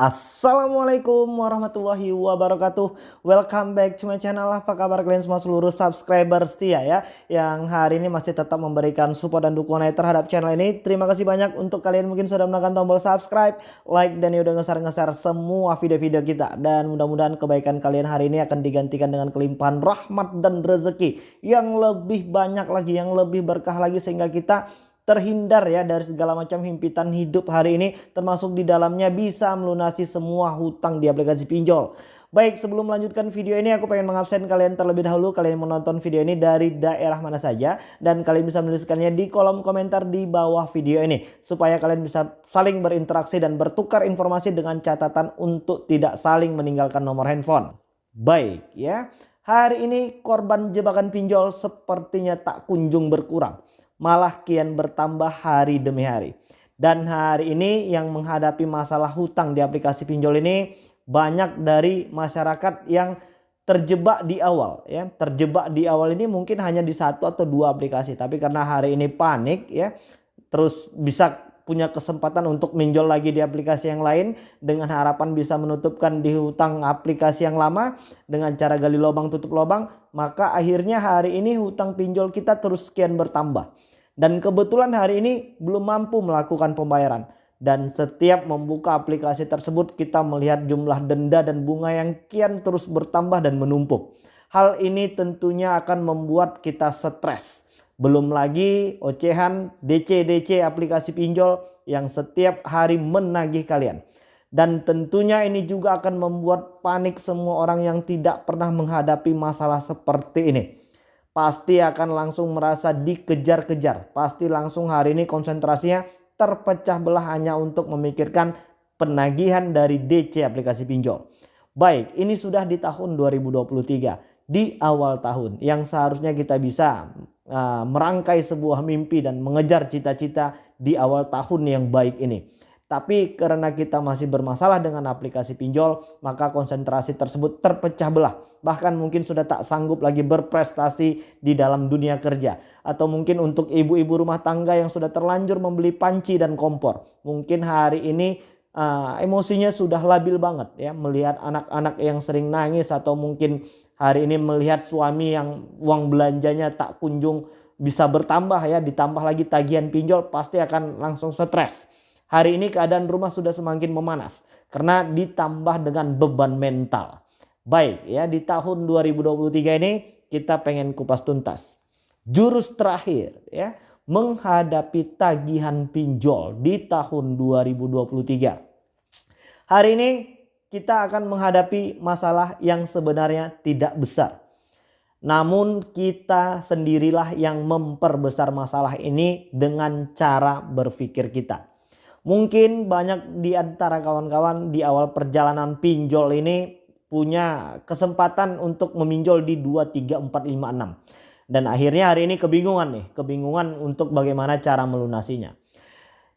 Assalamualaikum warahmatullahi wabarakatuh. Welcome back to my channel. Apa kabar kalian semua seluruh subscriber setia ya, yang hari ini masih tetap memberikan support dan dukungan terhadap channel ini. Terima kasih banyak untuk kalian mungkin sudah menekan tombol subscribe, like, dan udah nge-share semua video-video kita. Dan mudah-mudahan kebaikan kalian hari ini akan digantikan dengan kelimpahan rahmat dan rezeki yang lebih banyak lagi, yang lebih berkah lagi, sehingga kita terhindar ya dari segala macam himpitan hidup hari ini, termasuk di dalamnya bisa melunasi semua hutang di aplikasi pinjol. Baik, sebelum melanjutkan video ini aku pengen mengabsen kalian terlebih dahulu. Kalian menonton video ini dari daerah mana saja, dan kalian bisa menuliskannya di kolom komentar di bawah video ini, supaya kalian bisa saling berinteraksi dan bertukar informasi dengan catatan untuk tidak saling meninggalkan nomor handphone. Baik ya, hari ini korban jebakan pinjol sepertinya tak kunjung berkurang, malah kian bertambah hari demi hari. Dan hari ini yang menghadapi masalah hutang di aplikasi pinjol ini banyak dari masyarakat yang terjebak di awal ya. Terjebak di awal ini mungkin hanya di satu atau dua aplikasi, tapi karena hari ini panik ya, terus bisa punya kesempatan untuk pinjol lagi di aplikasi yang lain dengan harapan bisa menutupkan di hutang aplikasi yang lama dengan cara gali lubang tutup lubang, maka akhirnya hari ini hutang pinjol kita terus kian bertambah. Dan kebetulan hari ini belum mampu melakukan pembayaran. Dan setiap membuka aplikasi tersebut kita melihat jumlah denda dan bunga yang kian terus bertambah dan menumpuk. Hal ini tentunya akan membuat kita stres. Belum lagi ocehan DC aplikasi pinjol yang setiap hari menagih kalian. Dan tentunya ini juga akan membuat panik semua orang yang tidak pernah menghadapi masalah seperti ini. Pasti akan langsung merasa dikejar-kejar. Pasti langsung hari ini konsentrasinya terpecah belah hanya untuk memikirkan penagihan dari DC aplikasi pinjol. Baik, ini sudah di tahun 2023, di awal tahun yang seharusnya kita bisa merangkai sebuah mimpi dan mengejar cita-cita di awal tahun yang baik ini. Tapi karena kita masih bermasalah dengan aplikasi pinjol, maka konsentrasi tersebut terpecah belah. Bahkan mungkin sudah tak sanggup lagi berprestasi di dalam dunia kerja. Atau mungkin untuk ibu-ibu rumah tangga yang sudah terlanjur membeli panci dan kompor, mungkin hari ini emosinya sudah labil banget ya, melihat anak-anak yang sering nangis, atau mungkin hari ini melihat suami yang uang belanjanya tak kunjung bisa bertambah ya, ditambah lagi tagihan pinjol, pasti akan langsung stres. Hari ini keadaan rumah sudah semakin memanas karena ditambah dengan beban mental. Baik ya, di tahun 2023 ini kita pengen kupas tuntas jurus terakhir ya menghadapi tagihan pinjol di tahun 2023. Hari ini kita akan menghadapi masalah yang sebenarnya tidak besar. Namun kita sendirilah yang memperbesar masalah ini dengan cara berpikir kita. Mungkin banyak di antara kawan-kawan di awal perjalanan pinjol ini punya kesempatan untuk meminjol di 2, 3, 4, 5, 6. Dan akhirnya hari ini kebingungan untuk bagaimana cara melunasinya.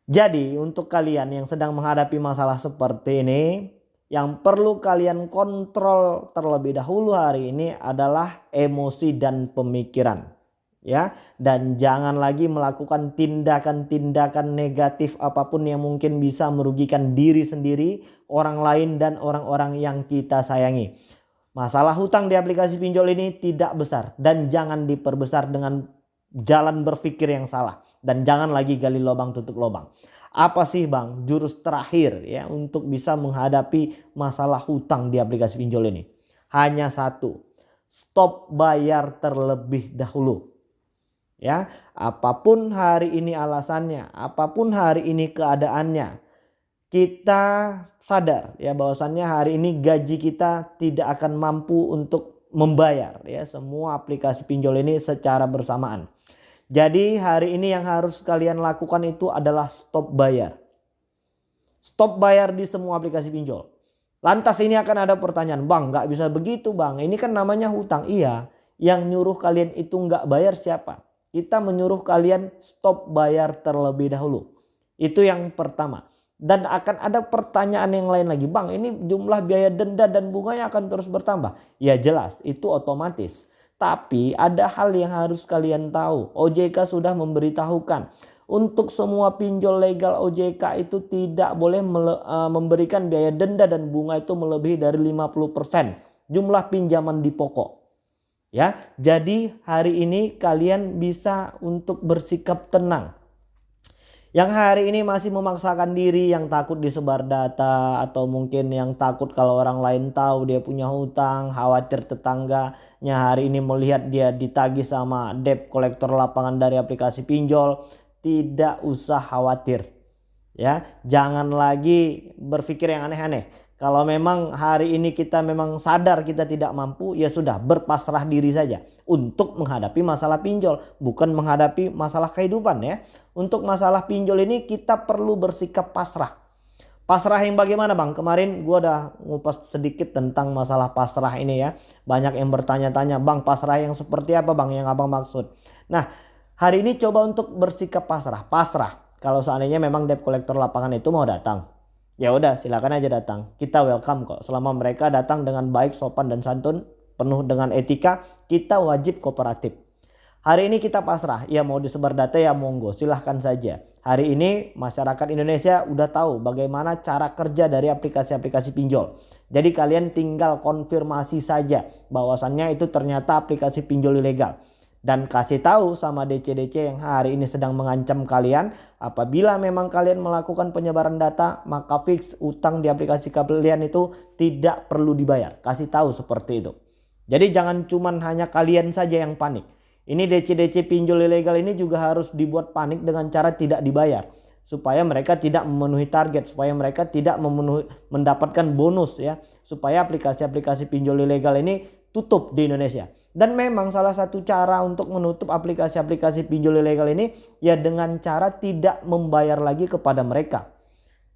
Jadi untuk kalian yang sedang menghadapi masalah seperti ini, yang perlu kalian kontrol terlebih dahulu hari ini adalah emosi dan pemikiran. Ya, dan jangan lagi melakukan tindakan-tindakan negatif apapun yang mungkin bisa merugikan diri sendiri, orang lain, dan orang-orang yang kita sayangi. Masalah hutang di aplikasi pinjol ini tidak besar dan jangan diperbesar dengan jalan berpikir yang salah, dan jangan lagi gali lubang tutup lubang. Apa sih Bang jurus terakhir ya untuk bisa menghadapi masalah hutang di aplikasi pinjol ini? Hanya satu, stop bayar terlebih dahulu. Ya, apapun hari ini alasannya, apapun hari ini keadaannya, kita sadar ya bahwasannya hari ini gaji kita tidak akan mampu untuk membayar ya semua aplikasi pinjol ini secara bersamaan. Jadi hari ini yang harus kalian lakukan itu adalah stop bayar. Stop bayar di semua aplikasi pinjol. Lantas ini akan ada pertanyaan, Bang nggak bisa begitu Bang, ini kan namanya hutang. Iya, yang nyuruh kalian itu nggak bayar siapa? Kita menyuruh kalian stop bayar terlebih dahulu. Itu yang pertama. Dan akan ada pertanyaan yang lain lagi. Bang, ini jumlah biaya denda dan bunganya akan terus bertambah. Ya jelas, itu otomatis. Tapi ada hal yang harus kalian tahu. OJK sudah memberitahukan Untuk semua pinjol legal OJK itu tidak boleh memberikan biaya denda dan bunga itu melebihi dari 50% jumlah pinjaman di pokok. Ya, jadi hari ini kalian bisa untuk bersikap tenang. Yang hari ini masih memaksakan diri, yang takut disebar data, atau mungkin yang takut kalau orang lain tahu dia punya hutang, khawatir tetangganya hari ini melihat dia ditagih sama debt kolektor lapangan dari aplikasi pinjol, tidak usah khawatir. Ya, jangan lagi berpikir yang aneh-aneh. Kalau memang hari ini kita memang sadar kita tidak mampu, ya sudah, berpasrah diri saja untuk menghadapi masalah pinjol, bukan menghadapi masalah kehidupan ya. Untuk masalah pinjol ini kita perlu bersikap pasrah. Pasrah yang bagaimana bang? Kemarin gua udah ngupas sedikit tentang masalah pasrah ini ya. Banyak yang bertanya-tanya, bang pasrah yang seperti apa bang yang abang maksud? Nah, hari ini coba untuk bersikap pasrah. Pasrah kalau seandainya memang debt kolektor lapangan itu mau datang. Ya udah, silakan aja datang. Kita welcome kok. Selama mereka datang dengan baik, sopan dan santun, penuh dengan etika, kita wajib kooperatif. Hari ini kita pasrah. Ya mau disebar data ya monggo, silahkan saja. Hari ini masyarakat Indonesia udah tahu bagaimana cara kerja dari aplikasi-aplikasi pinjol. Jadi kalian tinggal konfirmasi saja bahwasannya itu ternyata aplikasi pinjol ilegal. Dan kasih tahu sama DC-DC yang hari ini sedang mengancam kalian, apabila memang kalian melakukan penyebaran data, maka fix utang di aplikasi kalian itu tidak perlu dibayar. Kasih tahu seperti itu. Jadi jangan cuman hanya kalian saja yang panik. Ini DC-DC pinjol ilegal ini juga harus dibuat panik dengan cara tidak dibayar. Supaya mereka tidak memenuhi target, supaya mereka tidak mendapatkan bonus ya. Supaya aplikasi-aplikasi pinjol ilegal ini tutup di Indonesia. Dan memang salah satu cara untuk menutup aplikasi-aplikasi pinjol ilegal ini ya dengan cara tidak membayar lagi kepada mereka.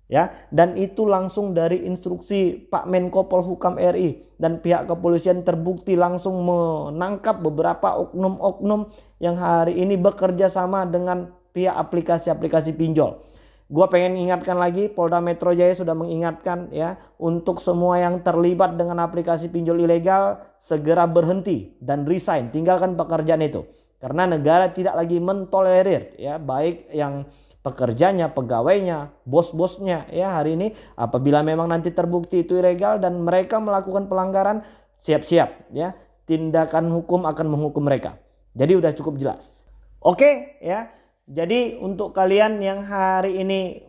Ya, dan itu langsung dari instruksi Pak Menko Polhukam RI, dan pihak kepolisian terbukti langsung menangkap beberapa oknum-oknum yang hari ini bekerja sama dengan pihak aplikasi-aplikasi pinjol. Gua pengen ingatkan lagi, Polda Metro Jaya sudah mengingatkan ya, untuk semua yang terlibat dengan aplikasi pinjol ilegal segera berhenti dan resign, tinggalkan pekerjaan itu. Karena negara tidak lagi mentolerir ya, baik yang pekerjanya, pegawainya, bos-bosnya ya hari ini. Apabila memang nanti terbukti itu ilegal dan mereka melakukan pelanggaran, siap-siap ya, tindakan hukum akan menghukum mereka. Jadi udah cukup jelas. Oke ya. Jadi untuk kalian yang hari ini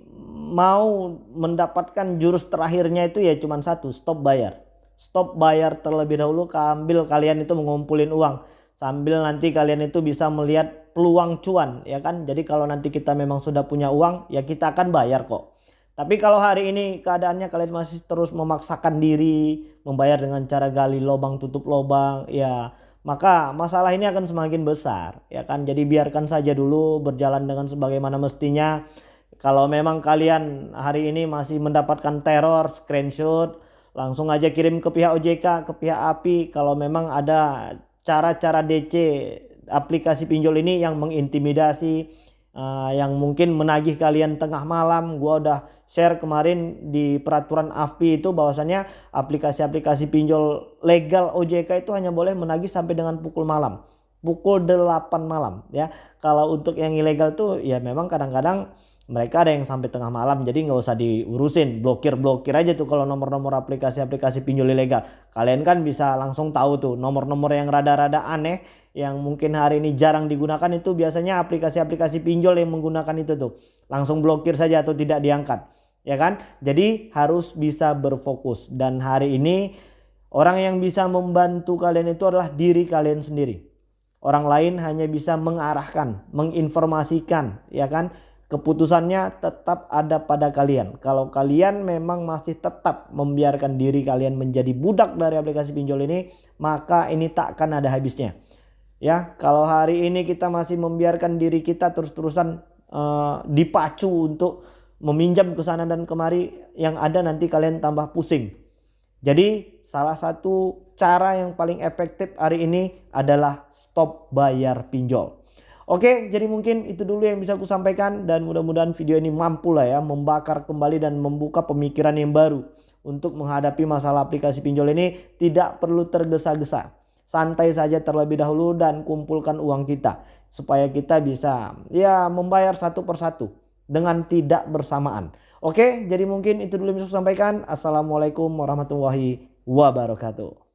mau mendapatkan jurus terakhirnya itu ya cuma satu, stop bayar. Stop bayar terlebih dahulu, sambil kalian itu mengumpulin uang. Sambil nanti kalian itu bisa melihat peluang cuan ya kan. Jadi kalau nanti kita memang sudah punya uang ya kita akan bayar kok. Tapi kalau hari ini keadaannya kalian masih terus memaksakan diri membayar dengan cara gali lubang tutup lubang ya, maka masalah ini akan semakin besar ya kan. Jadi biarkan saja dulu berjalan dengan sebagaimana mestinya. Kalau memang kalian hari ini masih mendapatkan teror, screenshot, langsung aja kirim ke pihak OJK, ke pihak API. Kalau memang ada cara-cara DC aplikasi pinjol ini yang mengintimidasi, yang mungkin menagih kalian tengah malam, gua udah share kemarin di peraturan AFPI itu bahwasannya aplikasi-aplikasi pinjol legal OJK itu hanya boleh menagih sampai dengan pukul malam, pukul 8 malam ya. Kalau untuk yang ilegal tuh ya memang kadang-kadang mereka ada yang sampai tengah malam, jadi nggak usah diurusin, blokir aja tuh kalau nomor-nomor aplikasi-aplikasi pinjol ilegal. Kalian kan bisa langsung tahu tuh nomor-nomor yang rada-rada aneh yang mungkin hari ini jarang digunakan, itu biasanya aplikasi-aplikasi pinjol yang menggunakan itu tuh. Langsung blokir saja atau tidak diangkat. Ya kan? Jadi harus bisa berfokus, dan hari ini orang yang bisa membantu kalian itu adalah diri kalian sendiri. Orang lain hanya bisa mengarahkan, menginformasikan, ya kan? Keputusannya tetap ada pada kalian. Kalau kalian memang masih tetap membiarkan diri kalian menjadi budak dari aplikasi pinjol ini, maka ini tak akan ada habisnya. Ya, kalau hari ini kita masih membiarkan diri kita terus-terusan dipacu untuk meminjam ke sana dan kemari, yang ada nanti kalian tambah pusing. Jadi salah satu cara yang paling efektif hari ini adalah stop bayar pinjol. Oke, jadi mungkin itu dulu yang bisa aku sampaikan, dan mudah-mudahan video ini mampu lah ya membakar kembali dan membuka pemikiran yang baru untuk menghadapi masalah aplikasi pinjol ini. Tidak perlu tergesa-gesa. santai saja terlebih dahulu dan kumpulkan uang kita supaya kita bisa ya membayar satu persatu dengan tidak bersamaan. Oke, jadi mungkin itu dulu yang bisa saya sampaikan. Assalamualaikum warahmatullahi wabarakatuh.